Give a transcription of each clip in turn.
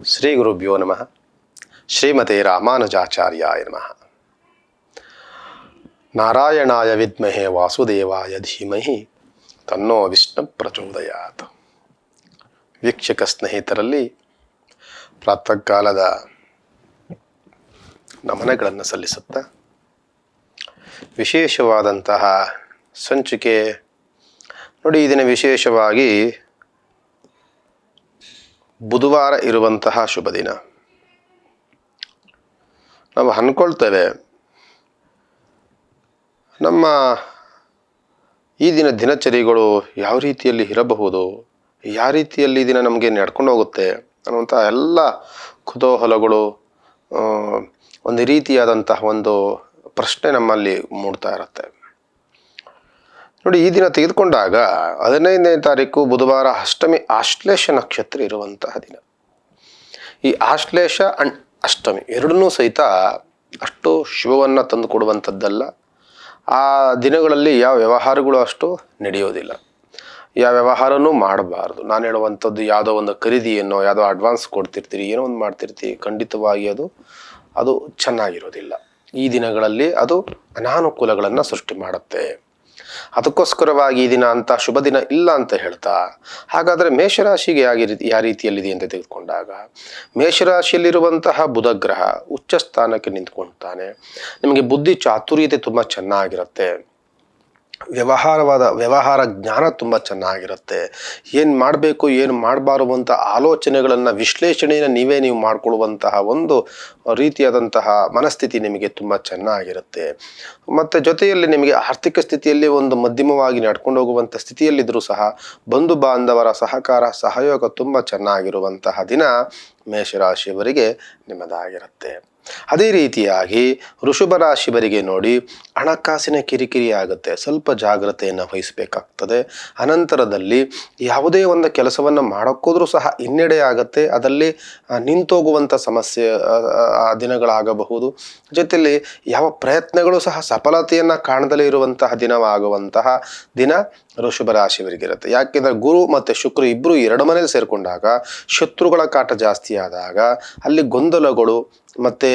ಶ್ರೀ ಗುರುಭ್ಯೋ ನಮಃ. ಶ್ರೀಮತೆ ರಾಮಾನುಜಾಚಾರ್ಯಾಯ ನಮಃ. ನಾರಾಯಣಾಯ ವಿದ್ಮಹೇ ವಾಸುದೇವಾಯ ಧೀಮಹಿ ತನ್ನೋ ವಿಷ್ಣು ಪ್ರಚೋದಯಾತ್. ವೀಕ್ಷಕ ಸ್ನೇಹಿತರಲ್ಲಿ ಪ್ರಾತಃಕಾಲದ ನಮನಗಳನ್ನು ಸಲ್ಲಿಸುತ್ತಾ ವಿಶೇಷವಾದಂತಹ ಸಂಚಿಕೆ ನೋಡಿ. ಈ ದಿನ ವಿಶೇಷವಾಗಿ ಬುಧವಾರ ಇರುವಂತಹ ಶುಭ ದಿನ. ನಾವು ಅಂದ್ಕೊಳ್ತೇವೆ ನಮ್ಮ ಈ ದಿನ ದಿನಚರಿಗಳು ಯಾವ ರೀತಿಯಲ್ಲಿ ಇರಬಹುದು, ಯಾವ ರೀತಿಯಲ್ಲಿ ಈ ದಿನ ನಮಗೆ ನಡ್ಕೊಂಡು ಹೋಗುತ್ತೆ ಅನ್ನುವಂಥ ಎಲ್ಲ ಕುತೂಹಲಗಳು, ಒಂದು ರೀತಿಯಾದಂತಹ ಒಂದು ಪ್ರಶ್ನೆ ನಮ್ಮಲ್ಲಿ ಮೂಡ್ತಾ ಇರುತ್ತೆ. ನೋಡಿ, ಈ ದಿನ ತೆಗೆದುಕೊಂಡಾಗ 15ನೇ ತಾರೀಕು ಬುಧವಾರ ಅಷ್ಟಮಿ, ಆಶ್ಲೇಷ ನಕ್ಷತ್ರ ಇರುವಂತಹ ದಿನ. ಈ ಆಶ್ಲೇಷ ಅಂಡ್ ಅಷ್ಟಮಿ ಎರಡನ್ನೂ ಸಹಿತ ಅಷ್ಟು ಶುಭವನ್ನು ತಂದು ಕೊಡುವಂಥದ್ದಲ್ಲ. ಆ ದಿನಗಳಲ್ಲಿ ಯಾವ ವ್ಯವಹಾರಗಳು ಅಷ್ಟು ನಡೆಯೋದಿಲ್ಲ, ಯಾವ ವ್ಯವಹಾರನೂ ಮಾಡಬಾರ್ದು. ನಾನು ಹೇಳುವಂಥದ್ದು ಯಾವುದೋ ಒಂದು ಖರೀದಿಯನ್ನು, ಯಾವುದೋ ಅಡ್ವಾನ್ಸ್ ಕೊಡ್ತಿರ್ತೀರಿ, ಏನೋ ಒಂದು ಮಾಡ್ತಿರ್ತೀವಿ, ಖಂಡಿತವಾಗಿ ಅದು ಚೆನ್ನಾಗಿರೋದಿಲ್ಲ. ಈ ದಿನಗಳಲ್ಲಿ ಅದು ಅನಾನುಕೂಲಗಳನ್ನು ಸೃಷ್ಟಿ ಮಾಡುತ್ತೆ. ಅದಕ್ಕೋಸ್ಕರವಾಗಿ ಈ ದಿನ ಅಂತ ಶುಭ ದಿನ ಇಲ್ಲ ಅಂತ ಹೇಳ್ತಾ, ಹಾಗಾದರೆ ಮೇಷರಾಶಿಗೆ ಯಾವ ರೀತಿಯಲ್ಲಿದೆ ಅಂತ ತೆಗೆದುಕೊಂಡಾಗ, ಮೇಷರಾಶಿಯಲ್ಲಿರುವಂತಹ ಬುಧ ಗ್ರಹ ಉಚ್ಚ ಸ್ಥಾನಕ್ಕೆ ನಿಂತ್ಕೊಳ್ತಾನೆ. ನಿಮಗೆ ಬುದ್ಧಿ ಚಾತುರ್ಯತೆ ತುಂಬ ಚೆನ್ನಾಗಿರುತ್ತೆ, ವ್ಯವಹಾರ ಜ್ಞಾನ ತುಂಬ ಚೆನ್ನಾಗಿರುತ್ತೆ. ಏನು ಮಾಡಬೇಕು ಏನು ಮಾಡಬಾರದು ಅಂತ ಆಲೋಚನೆಗಳನ್ನು, ವಿಶ್ಲೇಷಣೆಯನ್ನು ನೀವು ಮಾಡಿಕೊಳ್ಳುವಂತಹ ಒಂದು ರೀತಿಯಾದಂತಹ ಮನಸ್ಥಿತಿ ನಿಮಗೆ ತುಂಬ ಚೆನ್ನಾಗಿರುತ್ತೆ. ಮತ್ತು ಜೊತೆಯಲ್ಲಿ ನಿಮಗೆ ಆರ್ಥಿಕ ಸ್ಥಿತಿಯಲ್ಲಿ ಒಂದು ಮಧ್ಯಮವಾಗಿ ನಡ್ಕೊಂಡು ಹೋಗುವಂಥ ಸ್ಥಿತಿಯಲ್ಲಿದ್ದರೂ ಸಹ ಬಂಧು ಬಾಂಧವರ ಸಹಕಾರ ಸಹಯೋಗ ತುಂಬ ಚೆನ್ನಾಗಿರುವಂತಹ ದಿನ ಮೇಷರಾಶಿಯವರಿಗೆ ನಿಮ್ಮದಾಗಿರುತ್ತೆ. ಅದೇ ರೀತಿಯಾಗಿ ವೃಷಭ ರಾಶಿಯವರಿಗೆ ನೋಡಿ, ಹಣಕಾಸಿನ ಕಿರಿಕಿರಿ ಆಗುತ್ತೆ, ಸ್ವಲ್ಪ ಜಾಗ್ರತೆಯನ್ನು ವಹಿಸಬೇಕಾಗ್ತದೆ. ಅನಂತರದಲ್ಲಿ ಯಾವುದೇ ಒಂದು ಕೆಲಸವನ್ನು ಮಾಡೋಕ್ಕೋದ್ರೂ ಸಹ ಹಿನ್ನಡೆ ಆಗುತ್ತೆ, ಅದರಲ್ಲಿ ನಿಂತೋಗುವಂಥ ಸಮಸ್ಯೆ ದಿನಗಳಾಗಬಹುದು. ಜೊತೆಯಲ್ಲಿ ಯಾವ ಪ್ರಯತ್ನಗಳು ಸಹ ಸಫಲತೆಯನ್ನು ಕಾಣದಲ್ಲೇ ಇರುವಂತಹ ದಿನವಾಗುವಂತಹ ದಿನ ವೃಷಭ ರಾಶಿಯವರಿಗಿರುತ್ತೆ. ಯಾಕೆಂದರೆ ಗುರು ಮತ್ತು ಶುಕ್ರ ಇಬ್ಬರು ಎರಡು ಮನೇಲಿ ಸೇರಿಕೊಂಡಾಗ ಶತ್ರುಗಳ ಕಾಟ ಜಾಸ್ತಿ ಆದಾಗ ಅಲ್ಲಿ ಗೊಂದಲಗಳು ಮತ್ತು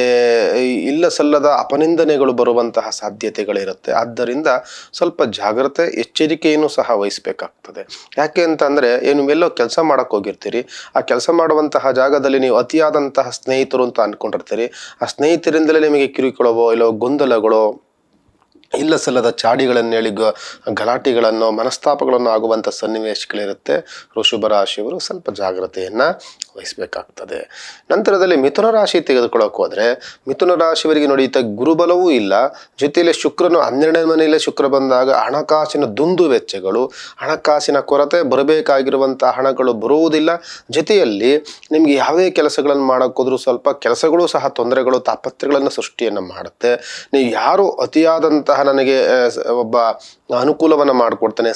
ಇಲ್ಲ ಸಲ್ಲದ ಅಪನಿಂದನೆಗಳು ಬರುವಂತಹ ಸಾಧ್ಯತೆಗಳಿರುತ್ತೆ. ಆದ್ದರಿಂದ ಸ್ವಲ್ಪ ಜಾಗ್ರತೆ, ಎಚ್ಚರಿಕೆಯನ್ನು ಸಹ ವಹಿಸಬೇಕಾಗ್ತದೆ. ಯಾಕೆ ಅಂತಂದರೆ, ನೀವೆಲ್ಲೋ ಕೆಲಸ ಮಾಡೋಕ್ಕೆ ಹೋಗಿರ್ತೀರಿ, ಆ ಕೆಲಸ ಮಾಡುವಂತಹ ಜಾಗದಲ್ಲಿ ನೀವು ಅತಿಯಾದಂತಹ ಸ್ನೇಹಿತರು ಅಂತ ಅಂದ್ಕೊಂಡಿರ್ತೀರಿ. ಆ ಸ್ನೇಹಿತರಿಂದಲೇ ನಿಮಗೆ ಕಿರುಕುಳವೋ ಇಲ್ಲೋ ಗೊಂದಲಗಳೋ, ಇಲ್ಲ ಸಲ್ಲದ ಚಾಡಿಗಳನ್ನು ಹೇಳಿ ಗಲಾಟೆಗಳನ್ನು, ಮನಸ್ತಾಪಗಳನ್ನು ಆಗುವಂಥ ಸನ್ನಿವೇಶಗಳಿರುತ್ತೆ. ವೃಷಭ ರಾಶಿಯವರು ಸ್ವಲ್ಪ ಜಾಗ್ರತೆಯನ್ನು ವಹಿಸಬೇಕಾಗ್ತದೆ. ನಂತರದಲ್ಲಿ ಮಿಥುನ ರಾಶಿ ತೆಗೆದುಕೊಳ್ಳೋಕೆ ಹೋದರೆ, ಮಿಥುನ ರಾಶಿಯವರಿಗೆ ನೋಡಿ, ಗುರುಬಲವೂ ಇಲ್ಲ, ಜೊತೆಯಲ್ಲಿ ಶುಕ್ರನು 12ನೇ ಮನೆಯಲ್ಲೇ ಶುಕ್ರ ಬಂದಾಗ ಹಣಕಾಸಿನ ದುಂದು ವೆಚ್ಚಗಳು, ಹಣಕಾಸಿನ ಕೊರತೆ, ಬರಬೇಕಾಗಿರುವಂಥ ಹಣಗಳು ಬರುವುದಿಲ್ಲ. ಜೊತೆಯಲ್ಲಿ ನಿಮಗೆ ಯಾವುದೇ ಕೆಲಸಗಳನ್ನು ಮಾಡೋಕ್ಕೋದ್ರೂ ಸ್ವಲ್ಪ ಕೆಲಸಗಳು ಸಹ ತೊಂದರೆಗಳು, ತಾಪತ್ರೆಗಳನ್ನು ಸೃಷ್ಟಿಯನ್ನು ಮಾಡುತ್ತೆ. ನೀವು ಯಾರು ಅತಿಯಾದಂತಹ ನನಗೆ ಒಬ್ಬ ಅನುಕೂಲವನ್ನು ಮಾಡಿಕೊಡ್ತಾನೆ,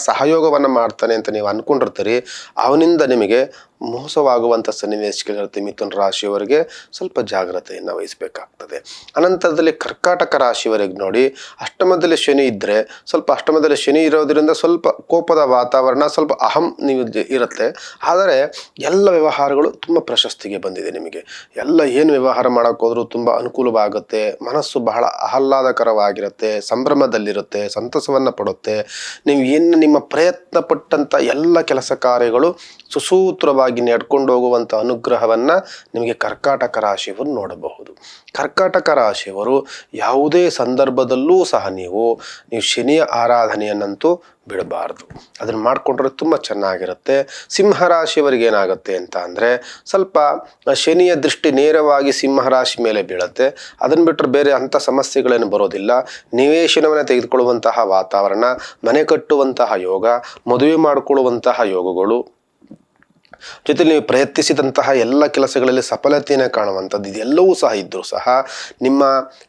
ಸಹಯೋಗವನ್ನು ಮಾಡ್ತಾನೆ ಅಂತ ನೀವು ಅಂದ್ಕೊಂಡಿರ್ತೀರಿ, ಅವನಿಂದ ನಿಮಗೆ ಮೋಸವಾಗುವಂಥ ಸನ್ನಿವೇಶಗಳಿರುತ್ತೆ. ಮಿಥುನ ರಾಶಿಯವರಿಗೆ ಸ್ವಲ್ಪ ಜಾಗ್ರತೆಯನ್ನು ವಹಿಸಬೇಕಾಗ್ತದೆ. ಅನಂತರದಲ್ಲಿ ಕರ್ಕಾಟಕ ರಾಶಿಯವರೆಗೆ ನೋಡಿ, ಅಷ್ಟಮದಲ್ಲಿ ಶನಿ ಇದ್ದರೆ, ಸ್ವಲ್ಪ ಅಷ್ಟಮದಲ್ಲಿ ಶನಿ ಇರೋದರಿಂದ ಸ್ವಲ್ಪ ಕೋಪದ ವಾತಾವರಣ, ಸ್ವಲ್ಪ ನೀವು ಇರುತ್ತೆ. ಆದರೆ ಎಲ್ಲ ವ್ಯವಹಾರಗಳು ತುಂಬ ಪ್ರಶಸ್ತಿಗೆ ಬಂದಿದೆ. ನಿಮಗೆ ಎಲ್ಲ ಏನು ವ್ಯವಹಾರ ಮಾಡೋಕ್ಕೋದ್ರೂ ತುಂಬ ಅನುಕೂಲವಾಗುತ್ತೆ, ಮನಸ್ಸು ಬಹಳ ಆಹ್ಲಾದಕರವಾಗಿರುತ್ತೆ, ಸಂಭ್ರಮದಲ್ಲಿರುತ್ತೆ, ಸಂತಸವನ್ನು ಪಡುತ್ತೆ. ನೀವು ನಿಮ್ಮ ಪ್ರಯತ್ನ ಪಟ್ಟಂಥ ಎಲ್ಲ ಕೆಲಸ ಕಾರ್ಯಗಳು ಸುಸೂತ್ರವಾಗಿ ನಡ್ಕೊಂಡು ಹೋಗುವಂಥ ಅನುಗ್ರಹವನ್ನು ನಿಮಗೆ ಕರ್ಕಾಟಕ ರಾಶಿಯವರು ನೋಡಬಹುದು. ಕರ್ಕಾಟಕ ರಾಶಿಯವರು ಯಾವುದೇ ಸಂದರ್ಭದಲ್ಲೂ ಸಹ ನೀವು ಶನಿಯ ಆರಾಧನೆಯನ್ನಂತೂ ಬಿಡಬಾರ್ದು. ಅದನ್ನು ಮಾಡಿಕೊಂಡ್ರೆ ತುಂಬ ಚೆನ್ನಾಗಿರುತ್ತೆ. ಸಿಂಹರಾಶಿಯವರಿಗೆ ಏನಾಗುತ್ತೆ ಅಂತ ಅಂದರೆ, ಸ್ವಲ್ಪ ಶನಿಯ ದೃಷ್ಟಿ ನೇರವಾಗಿ ಸಿಂಹರಾಶಿ ಮೇಲೆ ಬೀಳುತ್ತೆ. ಅದನ್ನು ಬಿಟ್ಟರೆ ಬೇರೆ ಅಂಥ ಸಮಸ್ಯೆಗಳೇನು ಬರೋದಿಲ್ಲ. ನಿವೇಶನವನ್ನು ತೆಗೆದುಕೊಳ್ಳುವಂತಹ ವಾತಾವರಣ, ಮನೆ ಕಟ್ಟುವಂತಹ ಯೋಗ, ಮದುವೆ ಮಾಡಿಕೊಳ್ಳುವಂತಹ ಯೋಗಗಳು, ಜೊತೆಲಿ ನೀವು ಪ್ರಯತ್ನಿಸಿದಂತಹ ಎಲ್ಲ ಕೆಲಸಗಳಲ್ಲಿ ಸಫಲತೆಯನ್ನು ಕಾಣುವಂಥದ್ದು, ಇದೆಲ್ಲವೂ ಸಹ ಇದ್ದರೂ ಸಹ ನಿಮ್ಮ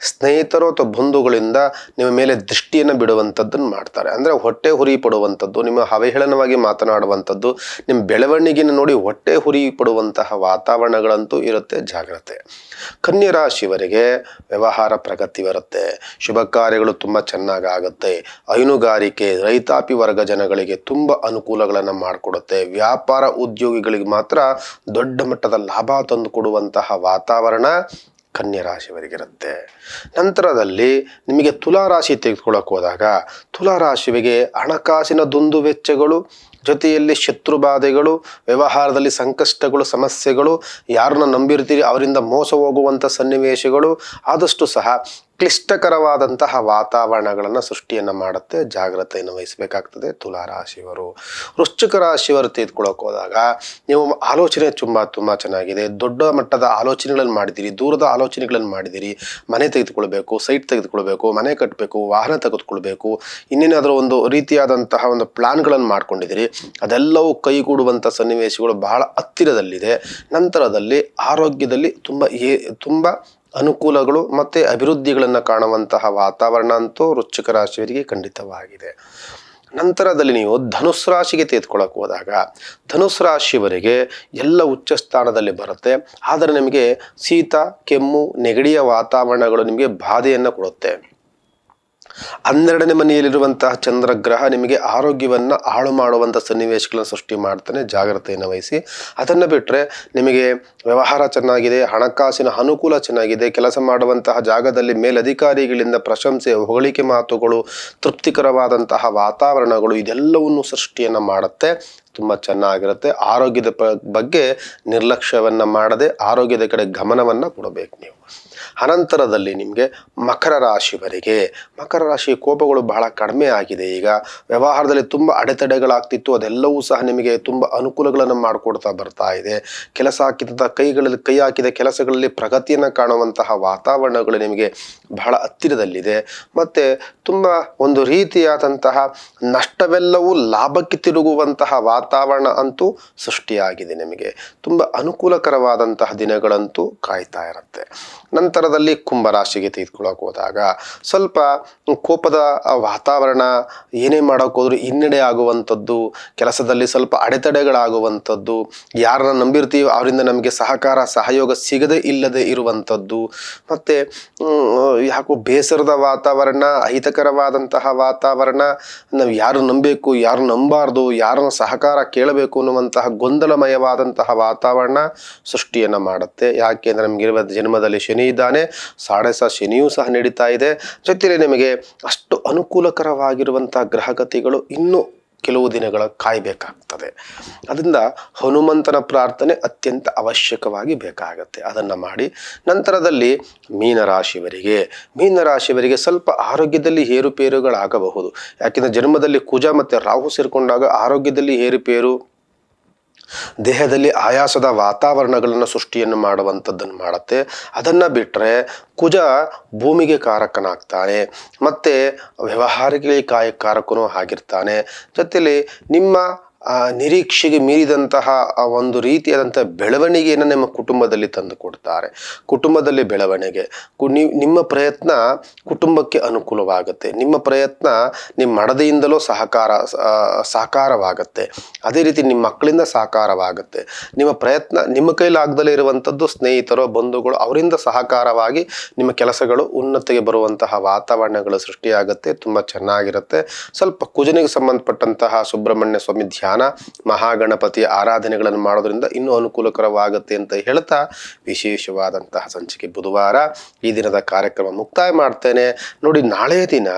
ಸ್ನೇಹಿತರು ಅಥವಾ ಬಂಧುಗಳಿಂದ ನಿಮ್ಮ ಮೇಲೆ ದೃಷ್ಟಿಯನ್ನು ಬಿಡುವಂಥದ್ದನ್ನು ಮಾಡ್ತಾರೆ. ಅಂದರೆ ಹೊಟ್ಟೆ ಹುರಿ ಪಡುವಂಥದ್ದು, ನಿಮ್ಮ ಅವಹೇಳನವಾಗಿ ಮಾತನಾಡುವಂಥದ್ದು, ನಿಮ್ಮ ಬೆಳವಣಿಗೆಯನ್ನು ನೋಡಿ ಹೊಟ್ಟೆ ಹುರಿ ಪಡುವಂತಹ ವಾತಾವರಣಗಳಂತೂ ಇರುತ್ತೆ. ಜಾಗ್ರತೆ. ಕನ್ಯಾ ರಾಶಿಯವರಿಗೆ ವ್ಯವಹಾರ ಪ್ರಗತಿ ಬರುತ್ತೆ, ಶುಭ ಕಾರ್ಯಗಳು ತುಂಬ ಚೆನ್ನಾಗಾಗುತ್ತೆ. ಹೈನುಗಾರಿಕೆ, ರೈತಾಪಿ ವರ್ಗ ಜನಗಳಿಗೆ ತುಂಬ ಅನುಕೂಲಗಳನ್ನು ಮಾಡಿಕೊಡುತ್ತೆ. ವ್ಯಾಪಾರ ಉದ್ಯೋಗಿಗಳು ಉದ್ಯೋಗಿಗಳಿಗೆ ಮಾತ್ರ ದೊಡ್ಡ ಮಟ್ಟದ ಲಾಭ ತಂದು ಕೊಡುವಂತಹ ವಾತಾವರಣ ಕನ್ಯಾ ರಾಶಿಯವರಿಗಿರುತ್ತೆ. ನಂತರದಲ್ಲಿ ನಿಮಗೆ ತುಲಾರಾಶಿ ತೆಗೆದುಕೊಳ್ಳಕ್ಕೆ ಹೋದಾಗ ತುಲಾರಾಶಿಯವರಿಗೆ ಹಣಕಾಸಿನ ದುಂದು ವೆಚ್ಚಗಳು, ಜೊತೆಯಲ್ಲಿ ಶತ್ರುಬಾಧೆಗಳು, ವ್ಯವಹಾರದಲ್ಲಿ ಸಂಕಷ್ಟಗಳು, ಸಮಸ್ಯೆಗಳು, ಯಾರನ್ನ ನಂಬಿರ್ತೀರಿ ಅವರಿಂದ ಮೋಸ ಹೋಗುವಂಥ ಸನ್ನಿವೇಶಗಳು, ಆದಷ್ಟು ಸಹ ಕ್ಲಿಷ್ಟಕರವಾದಂತಹ ವಾತಾವರಣಗಳನ್ನು ಸೃಷ್ಟಿಯನ್ನು ಮಾಡುತ್ತೆ. ಜಾಗ್ರತೆಯನ್ನು ವಹಿಸಬೇಕಾಗ್ತದೆ ತುಲಾರಾಶಿಯವರು. ವೃಶ್ಚಿಕ ರಾಶಿಯವರು ತೆಗೆದುಕೊಳ್ಳೋಕೆ ಹೋದಾಗ ನೀವು ಆಲೋಚನೆ ತುಂಬ ಚೆನ್ನಾಗಿದೆ. ದೊಡ್ಡ ಮಟ್ಟದ ಆಲೋಚನೆಗಳನ್ನು ಮಾಡಿದ್ದೀರಿ, ದೂರದ ಆಲೋಚನೆಗಳನ್ನು ಮಾಡಿದ್ದೀರಿ. ಮನೆ ತೆಗೆದುಕೊಳ್ಬೇಕು, ಸೈಟ್ ತೆಗೆದುಕೊಳ್ಬೇಕು, ಮನೆ ಕಟ್ಟಬೇಕು, ವಾಹನ ತೆಗೆದುಕೊಳ್ಬೇಕು, ಇನ್ನೇನಾದರೂ ಒಂದು ರೀತಿಯಾದಂತಹ ಒಂದು ಪ್ಲಾನ್ಗಳನ್ನು ಮಾಡ್ಕೊಂಡಿದ್ದೀರಿ. ಅದೆಲ್ಲವೂ ಕೈಗೂಡುವಂಥ ಸನ್ನಿವೇಶಗಳು ಬಹಳ ಹತ್ತಿರದಲ್ಲಿದೆ. ನಂತರದಲ್ಲಿ ಆರೋಗ್ಯದಲ್ಲಿ ತುಂಬ ಅನುಕೂಲಗಳು ಮತ್ತು ಅಭಿವೃದ್ಧಿಗಳನ್ನು ಕಾಣುವಂತಹ ವಾತಾವರಣ ಅಂತೂ ವೃಶ್ಚಿಕ ರಾಶಿಯವರಿಗೆ ಖಂಡಿತವಾಗಿದೆ. ನಂತರದಲ್ಲಿ ನೀವು ಧನುಸ್ಸು ರಾಶಿಗೆ ತೆಗೆದುಕೊಳ್ಳಕ್ಕೆ ಹೋದಾಗ ಧನುಸ್ಸು ರಾಶಿಯವರಿಗೆ ಎಲ್ಲ ಉಚ್ಚ ಸ್ಥಾನದಲ್ಲಿ ಬರುತ್ತೆ. ಆದರೆ ನಿಮಗೆ ಶೀತ, ಕೆಮ್ಮು, ನೆಗಡಿಯ ವಾತಾವರಣಗಳು ನಿಮಗೆ ಬಾಧೆಯನ್ನು ಕೊಡುತ್ತೆ. 12ನೇ ಮನೆಯಲ್ಲಿರುವಂತಹ ಚಂದ್ರಗ್ರಹ ನಿಮಗೆ ಆರೋಗ್ಯವನ್ನು ಹಾಳು ಮಾಡುವಂಥ ಸನ್ನಿವೇಶಗಳನ್ನು ಸೃಷ್ಟಿ ಮಾಡ್ತಾನೆ. ಜಾಗ್ರತೆಯನ್ನು ವಹಿಸಿ. ಅದನ್ನು ಬಿಟ್ಟರೆ ನಿಮಗೆ ವ್ಯವಹಾರ ಚೆನ್ನಾಗಿದೆ, ಹಣಕಾಸಿನ ಅನುಕೂಲ ಚೆನ್ನಾಗಿದೆ, ಕೆಲಸ ಮಾಡುವಂತಹ ಜಾಗದಲ್ಲಿ ಮೇಲಧಿಕಾರಿಗಳಿಂದ ಪ್ರಶಂಸೆ, ಹೊಗಳಿಕೆ ಮಾತುಗಳು, ತೃಪ್ತಿಕರವಾದಂತಹ ವಾತಾವರಣಗಳು ಇದೆಲ್ಲವನ್ನು ಸೃಷ್ಟಿಯನ್ನು ಮಾಡುತ್ತೆ. ತುಂಬ ಚೆನ್ನಾಗಿರುತ್ತೆ. ಆರೋಗ್ಯದ ಬಗ್ಗೆ ನಿರ್ಲಕ್ಷ್ಯವನ್ನು ಮಾಡದೆ ಆರೋಗ್ಯದ ಕಡೆ ಗಮನವನ್ನು ಕೊಡಬೇಕು ನೀವು. ಅನಂತರದಲ್ಲಿ ನಿಮಗೆ ಮಕರ ರಾಶಿವರೆಗೆ ಮಕರ ರಾಶಿ ಕೋಪಗಳು ಬಹಳ ಕಡಿಮೆ ಆಗಿದೆ. ಈಗ ವ್ಯವಹಾರದಲ್ಲಿ ತುಂಬ ಅಡೆತಡೆಗಳಾಗ್ತಿತ್ತು, ಅದೆಲ್ಲವೂ ಸಹ ನಿಮಗೆ ತುಂಬ ಅನುಕೂಲಗಳನ್ನು ಮಾಡಿಕೊಡ್ತಾ ಬರ್ತಾ ಇದೆ. ಕೆಲಸ ಹಾಕಿದ ಕೈ ಹಾಕಿದ ಕೆಲಸಗಳಲ್ಲಿ ಪ್ರಗತಿಯನ್ನು ಕಾಣುವಂತಹ ವಾತಾವರಣಗಳು ನಿಮಗೆ ಬಹಳ ಹತ್ತಿರದಲ್ಲಿದೆ. ಮತ್ತು ತುಂಬ ಒಂದು ರೀತಿಯಾದಂತಹ ನಷ್ಟವೆಲ್ಲವೂ ಲಾಭಕ್ಕೆ ತಿರುಗುವಂತಹ ವಾತಾವರಣ ಅಂತೂ ಸೃಷ್ಟಿಯಾಗಿದೆ. ನಿಮಗೆ ತುಂಬ ಅನುಕೂಲಕರವಾದಂತಹ ದಿನಗಳಂತೂ ಕಾಯ್ತಾ ಇರುತ್ತೆ. ನಂತರದಲ್ಲಿ ಕುಂಭರಾಶಿಗೆ ತೆಗೆದುಕೊಳ್ಳೋಕೆ ಹೋದಾಗ ಸ್ವಲ್ಪ ಕೋಪದ ವಾತಾವರಣ, ಏನೇ ಮಾಡೋಕೆ ಹೋದ್ರೂ ಹಿನ್ನಡೆ ಆಗುವಂಥದ್ದು, ಕೆಲಸದಲ್ಲಿ ಸ್ವಲ್ಪ ಅಡೆತಡೆಗಳಾಗುವಂಥದ್ದು, ಯಾರನ್ನ ನಂಬಿರ್ತೀವಿ ಅವರಿಂದ ನಮಗೆ ಸಹಯೋಗ ಸಿಗದೇ ಇಲ್ಲದೆ ಇರುವಂಥದ್ದು, ಮತ್ತು ಯಾಕೋ ಬೇಸರದ ವಾತಾವರಣ, ಅಹಿತಕರವಾದಂತಹ ವಾತಾವರಣ, ನಾವು ಯಾರು ನಂಬಬೇಕು ಯಾರು ನಂಬಾರ್ದು, ಯಾರನ್ನ ಸಹಕಾರ ಕೇಳಬೇಕು ಅನ್ನುವಂತಹ ಗೊಂದಲಮಯವಾದಂತಹ ವಾತಾವರಣ ಸೃಷ್ಟಿಯನ್ನು ಮಾಡುತ್ತೆ. ಯಾಕೆಂದರೆ ನಮಗಿರುವ ಜನ್ಮದಲ್ಲಿ ಶನಿ ಇದ್ದಾನೆ, ಶನಿಯೂ ಸಹ ನಡೀತಾ ಇದೆ. ಜೊತೆಯಲ್ಲಿ ನಿಮಗೆ ಅಷ್ಟು ಅನುಕೂಲಕರವಾಗಿರುವಂತಹ ಗ್ರಹಗತಿಗಳು ಇನ್ನೂ ಕೆಲವು ದಿನಗಳ ಕಾಯಬೇಕಾಗ್ತದೆ. ಅದರಿಂದ ಹನುಮಂತನ ಪ್ರಾರ್ಥನೆ ಅತ್ಯಂತ ಅವಶ್ಯಕವಾಗಿ ಬೇಕಾಗತ್ತೆ. ಅದನ್ನು ಮಾಡಿ. ನಂತರದಲ್ಲಿ ಮೀನರಾಶಿಯವರಿಗೆ ಸ್ವಲ್ಪ ಆರೋಗ್ಯದಲ್ಲಿ ಏರುಪೇರುಗಳಾಗಬಹುದು. ಯಾಕೆಂದರೆ ಜನ್ಮದಲ್ಲಿ ಕುಜ ಮತ್ತು ರಾಹು ಸೇರಿಕೊಂಡಾಗ ಆರೋಗ್ಯದಲ್ಲಿ ಏರುಪೇರು, ದೇಹದಲ್ಲಿ ಆಯಾಸದ ವಾತಾವರಣಗಳನ್ನು ಸೃಷ್ಟಿಯನ್ನು ಮಾಡುವಂಥದ್ದನ್ನು ಮಾಡುತ್ತೆ. ಅದನ್ನು ಬಿಟ್ಟರೆ ಕುಜ ಭೂಮಿಗೆ ಕಾರಕನಾಗ್ತಾನೆ, ಮತ್ತು ವ್ಯವಹಾರಗಳಿಗೆ ಕಾರಕನೂ ಆಗಿರ್ತಾನೆ. ಜೊತೆಯಲ್ಲಿ ನಿಮ್ಮ ನಿರೀಕ್ಷೆಗೆ ಮೀರಿದಂತಹ ಒಂದು ರೀತಿಯಾದಂಥ ಬೆಳವಣಿಗೆಯನ್ನು ನಿಮ್ಮ ಕುಟುಂಬದಲ್ಲಿ ತಂದು ಕೊಡ್ತಾರೆ. ಕುಟುಂಬದಲ್ಲಿ ಬೆಳವಣಿಗೆ, ನಿಮ್ಮ ಪ್ರಯತ್ನ ಕುಟುಂಬಕ್ಕೆ ಅನುಕೂಲವಾಗುತ್ತೆ. ನಿಮ್ಮ ಪ್ರಯತ್ನ ನಿಮ್ಮ ಮಡದಿಯಿಂದಲೂ ಸಾಕಾರವಾಗುತ್ತೆ. ಅದೇ ರೀತಿ ನಿಮ್ಮ ಮಕ್ಕಳಿಂದ ಸಾಕಾರವಾಗುತ್ತೆ. ನಿಮ್ಮ ಪ್ರಯತ್ನ ನಿಮ್ಮ ಕೈಲಾಗದಲ್ಲೇ ಇರುವಂಥದ್ದು ಸ್ನೇಹಿತರು, ಬಂಧುಗಳು, ಅವರಿಂದ ಸಹಕಾರವಾಗಿ ನಿಮ್ಮ ಕೆಲಸಗಳು ಉನ್ನತಿಗೆ ಬರುವಂತಹ ವಾತಾವರಣಗಳು ಸೃಷ್ಟಿಯಾಗುತ್ತೆ. ತುಂಬ ಚೆನ್ನಾಗಿರುತ್ತೆ. ಸ್ವಲ್ಪ ಕುಜನಿಗೆ ಸಂಬಂಧಪಟ್ಟಂತಹ ಸುಬ್ರಹ್ಮಣ್ಯ ಸ್ವಾಮಿ ಧ್ಯಾನ, ಮಹಾಗಣಪತಿಯ ಆರಾಧನೆಗಳನ್ನು ಮಾಡೋದ್ರಿಂದ ಇನ್ನೂ ಅನುಕೂಲಕರವಾಗುತ್ತೆ ಅಂತ ಹೇಳ್ತಾ ವಿಶೇಷವಾದಂತಹ ಸಂಚಿಕೆ ಬುಧವಾರ ಈ ದಿನದ ಕಾರ್ಯಕ್ರಮ ಮುಕ್ತಾಯ ಮಾಡ್ತೇನೆ. ನೋಡಿ, ನಾಳೆಯ ದಿನ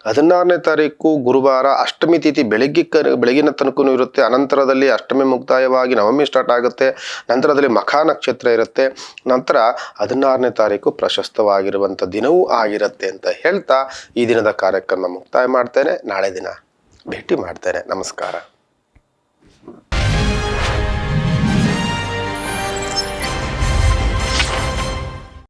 16ನೇ ತಾರೀಕು ಗುರುವಾರ ಅಷ್ಟಮಿ ತಿಥಿ ಬೆಳಗಿನ ತನಕನೂ ಇರುತ್ತೆ. ಅನಂತರದಲ್ಲಿ ಅಷ್ಟಮಿ ಮುಕ್ತಾಯವಾಗಿ ನವಮಿ ಸ್ಟಾರ್ಟ್ ಆಗುತ್ತೆ. ನಂತರದಲ್ಲಿ ಮಖ ನಕ್ಷತ್ರ ಇರುತ್ತೆ. ನಂತರ 16ನೇ ತಾರೀಕು ಪ್ರಶಸ್ತವಾಗಿರುವಂಥ ದಿನವೂ ಆಗಿರುತ್ತೆ ಅಂತ ಹೇಳ್ತಾ ಈ ದಿನದ ಕಾರ್ಯಕ್ರಮ ಮುಕ್ತಾಯ ಮಾಡ್ತೇನೆ. ನಾಳೆ ದಿನ ಭೇಟಿ ಮಾಡ್ತೇನೆ. ನಮಸ್ಕಾರ.